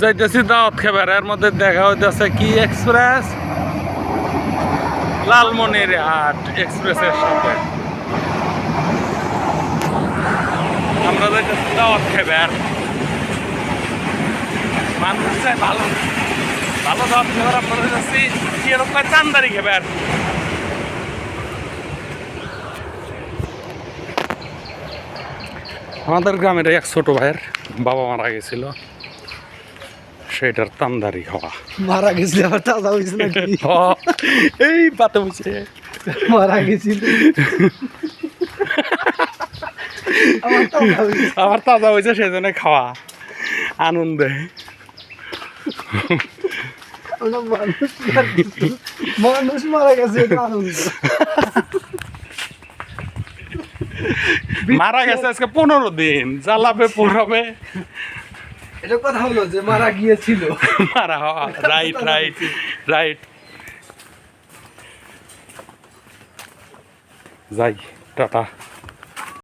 যাইতেছি দাওয়াত খাবার, এর মধ্যে দেখা হইতেছে কি এক্সপ্রেস, লালমনিরহাট এক্সপ্রেসের সাথে আমরা যাইতেছি দাওয়াত খাবার। মানুষ চাই ভালো ভালো দাওয়াত খাবার, আপনারা যাচ্ছি কিরকম চান্দারি খাবার। আমাদের গ্রামের এক ছোট ভাইয়ের বাবা মারা গেছিল, সেটার তান্দারি খাওয়া। মারা গেছিল আবার তাজা হয়েছে নাকি? এই পাতে বসে মারা গেছিল আবার তাজা হয়েছে, সেই জন্য খাওয়া আনন্দে। মানুষ মারা গেছে আনন্দ। মারা গেছে আজকে 15 দিন, জ্বালাবে পোড়াবে। এটা কথা হলো যে মারা গিয়েছিল, মারা হওয়া। Right right right. যাই, টাটা।